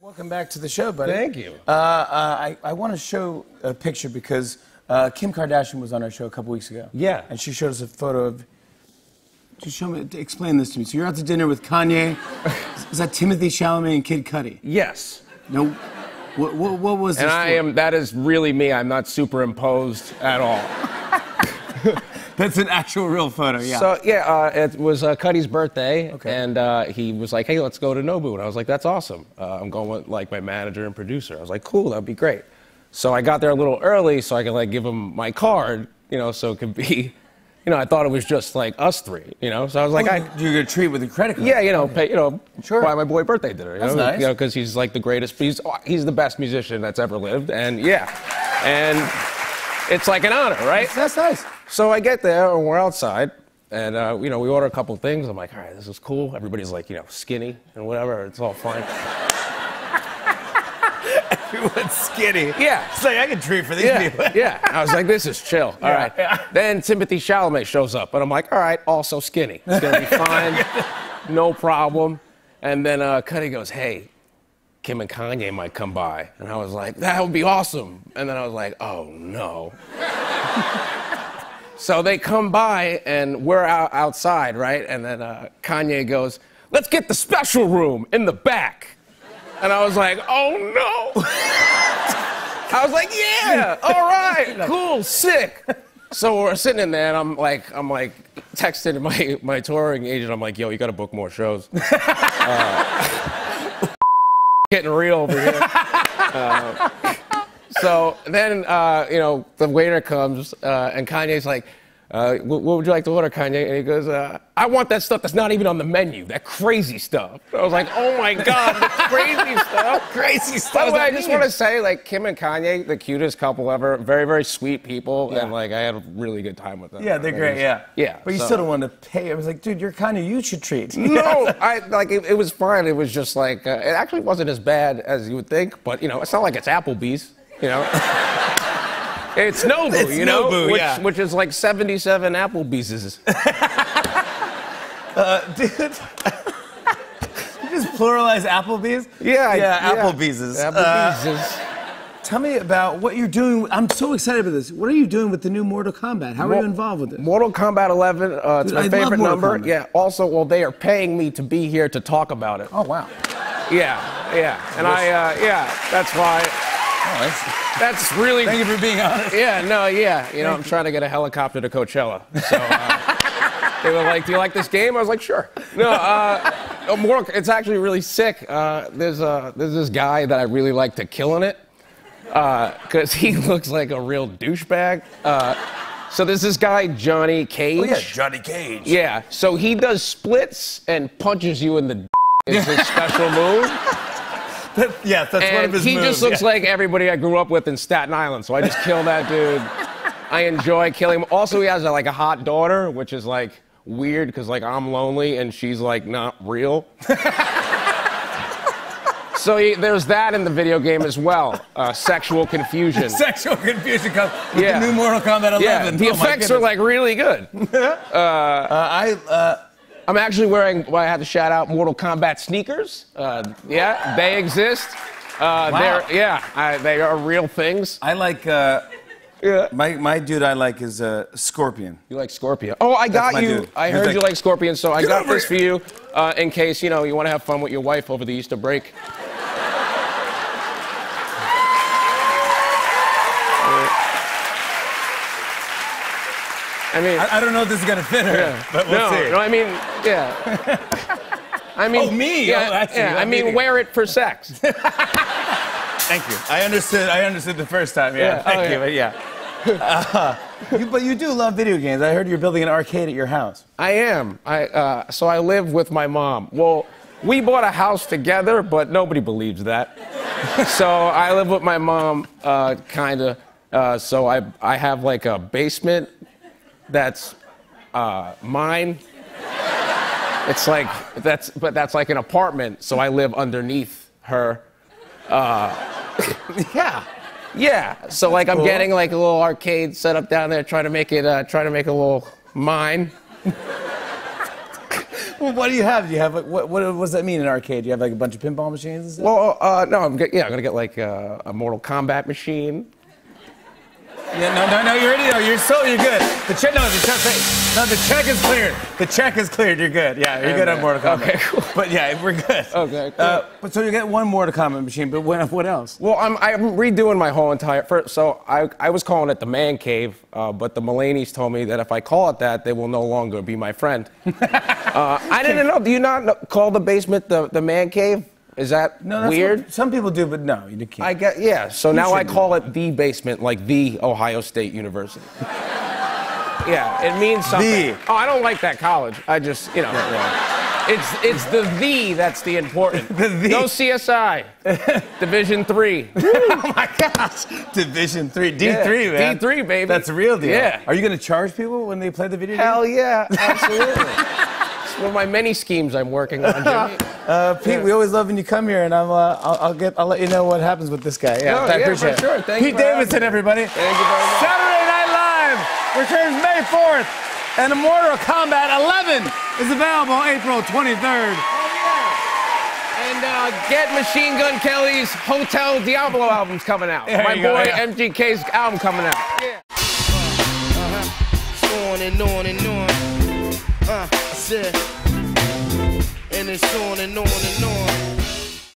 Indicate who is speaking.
Speaker 1: Welcome back to the show, buddy.
Speaker 2: Thank you.
Speaker 1: I want to show a picture because Kim Kardashian was on our show a couple weeks ago.
Speaker 2: Yeah.
Speaker 1: And she showed us a photo of... Just show me, explain this to me. So you're out to dinner with Kanye. Is that Timothy Chalamet and Kid Cudi?
Speaker 2: Yes.
Speaker 1: No. What was this?
Speaker 2: And that is really me. I'm not superimposed at all.
Speaker 1: That's an actual real photo, yeah.
Speaker 2: So, yeah, it was Cudi's birthday,
Speaker 1: okay.
Speaker 2: And he was like, hey, let's go to Nobu. And I was like, that's awesome. I'm going with, like, my manager and producer. I was like, cool, that'd be great. So I got there a little early so I could, like, give him my card, you know, so it could be, you know, I thought it was just, like, us three, you know? So I was like,
Speaker 1: you're going to treat with a credit card?
Speaker 2: Yeah, you know, pay, you know,
Speaker 1: sure.
Speaker 2: Buy my boy birthday dinner.
Speaker 1: That's nice.
Speaker 2: You know, because he's, like, the greatest, he's the best musician that's ever lived, and, yeah. And it's, like, an honor, right?
Speaker 1: That's nice.
Speaker 2: So I get there, and we're outside, and, you know, we order a couple things. I'm like, all right, this is cool. Everybody's, like, you know, skinny and whatever. It's all fine.
Speaker 1: Everyone's skinny.
Speaker 2: Yeah.
Speaker 1: It's like, I can treat for these people.
Speaker 2: Yeah. I was like, this is chill. All right.
Speaker 1: Yeah.
Speaker 2: Then Timothy Chalamet shows up, and I'm like, all right, also skinny. It's going to be fine. No problem. And then Cudi goes, hey, Kim and Kanye might come by. And I was like, that would be awesome. And then I was like, oh, no. So they come by, and we're outside, right? And then Kanye goes, let's get the special room in the back. And I was like, oh, no. I was like, yeah, all right, cool, sick. So we're sitting in there, and I'm like texting my touring agent. I'm like, yo, you got to book more shows. Getting real over here. So then, you know, the waiter comes, and Kanye's like, what would you like to order, Kanye? And he goes, I want that stuff that's not even on the menu, that crazy stuff. I was like, oh my God, the crazy stuff.
Speaker 1: Crazy stuff.
Speaker 2: By the way, I just want to say, like, Kim and Kanye, the cutest couple ever, very, very sweet people,
Speaker 1: Yeah.
Speaker 2: and, like, I had a really good time with them.
Speaker 1: Yeah, they're great, yeah.
Speaker 2: Yeah.
Speaker 1: But you still don't want to pay. I was like, dude, you're Kanye, you should treat.
Speaker 2: No, it was fine. It was just like, it actually wasn't as bad as you would think, but, you know, it's not like it's Applebee's, you know? It's Nobu,
Speaker 1: It's
Speaker 2: you know,
Speaker 1: Nobu,
Speaker 2: which is like 77 Applebee's.
Speaker 1: Dude. You just pluralize Applebee's?
Speaker 2: Yeah,
Speaker 1: Applebee's.
Speaker 2: Applebee's.
Speaker 1: Tell me about what you're doing. I'm so excited about this. What are you doing with the new Mortal Kombat? How are you involved with it?
Speaker 2: Mortal Kombat 11, it's
Speaker 1: Dude,
Speaker 2: my
Speaker 1: I
Speaker 2: favorite
Speaker 1: love Mortal
Speaker 2: number.
Speaker 1: Kombat.
Speaker 2: Yeah, also, well, they are paying me to be here to talk about it.
Speaker 1: Oh, wow.
Speaker 2: Yeah. And that's why.
Speaker 1: Oh,
Speaker 2: That's really.
Speaker 1: thank you for being honest.
Speaker 2: Yeah, you know, I'm trying to get a helicopter to Coachella. So they were like, do you like this game? I was like, sure. No, it's actually really sick. There's this guy that I really like to kill in it because he looks like a real douchebag. So there's this guy, Johnny Cage.
Speaker 1: Oh, yeah, Johnny Cage.
Speaker 2: Yeah, so he does splits and punches you in the It's his special move.
Speaker 1: Yes, that's
Speaker 2: and
Speaker 1: one of his moves.
Speaker 2: he just looks like everybody I grew up with in Staten Island, so I just kill that dude. I enjoy killing him. Also, he has like a hot daughter, which is like weird because like I'm lonely and she's like not real. So there's that in the video game as well. Sexual confusion.
Speaker 1: Sexual confusion comes with the new Mortal Kombat 11.
Speaker 2: Yeah, the effects are like really good. I'm actually wearing, I had to shout out Mortal Kombat sneakers. Yeah, they exist.
Speaker 1: Wow.
Speaker 2: They are real things.
Speaker 1: I like, my dude I like is Scorpion.
Speaker 2: You like Scorpion? Oh, I got you.
Speaker 1: Dude.
Speaker 2: I heard you like Scorpion, so I got this for
Speaker 1: here.
Speaker 2: you in case, you know, you want to have fun with your wife over the Easter break. I mean,
Speaker 1: I don't know if this is gonna fit her, but we'll see.
Speaker 2: No, I mean, yeah. I mean,
Speaker 1: oh, me?
Speaker 2: Yeah,
Speaker 1: oh, that's
Speaker 2: yeah. I mean, wear it for sex.
Speaker 1: Thank you. I understood the first time. Yeah. Thank you. But yeah. But you do love video games. I heard you're building an arcade at your house.
Speaker 2: I am. So I live with my mom. Well, we bought a house together, but nobody believes that. So I live with my mom, kinda. So I have like a basement that's mine. It's like that's like an apartment. So I live underneath her. Yeah. So like I'm getting like a little arcade set up down there, trying to make it a little mine.
Speaker 1: Well, what do you have? Do you have like what does that mean in an arcade? Do you have like a bunch of pinball machines and stuff?
Speaker 2: Well, no, I'm gonna get like a Mortal Kombat machine.
Speaker 1: Yeah, no, you're ready. You're good. The check is cleared. The check is cleared. You're good. Yeah, you're good on Mortal Kombat.
Speaker 2: Okay, cool.
Speaker 1: But yeah, we're good.
Speaker 2: Okay, cool.
Speaker 1: But so you get one Mortal Kombat machine, but what else?
Speaker 2: Well, I'm redoing my whole entire. So I was calling it the Man Cave, but the Mulaney's told me that if I call it that, they will no longer be my friend. I didn't know. Do you not call the basement the Man Cave? Is that weird?
Speaker 1: Some people do, but no, you can't.
Speaker 2: Yeah. So now I call it the basement, like the Ohio State University. Yeah, it means something. Oh, I don't like that college. I just, it's the that's the important. No CSI. Division 3.
Speaker 1: Oh my gosh. Division 3. D3, man.
Speaker 2: D3, baby.
Speaker 1: That's a real deal.
Speaker 2: Yeah.
Speaker 1: Are you going to charge people when they play the video game?
Speaker 2: Hell yeah, absolutely. It's one of my many schemes I'm working on, Jimmy.
Speaker 1: Pete, we always love when you come here, and I'll let you know what happens with this guy. Yeah, I appreciate it.
Speaker 2: Sure. Thank
Speaker 1: Pete Davidson, everybody.
Speaker 2: Thank you very much.
Speaker 1: Saturday Night Live returns May 4th, and Mortal Kombat 11 is available April 23rd.
Speaker 2: And get Machine Gun Kelly's Hotel Diablo album's coming out. My boy MGK's album coming out. Yeah.
Speaker 3: On and on and on. I said, and it's on and on and on.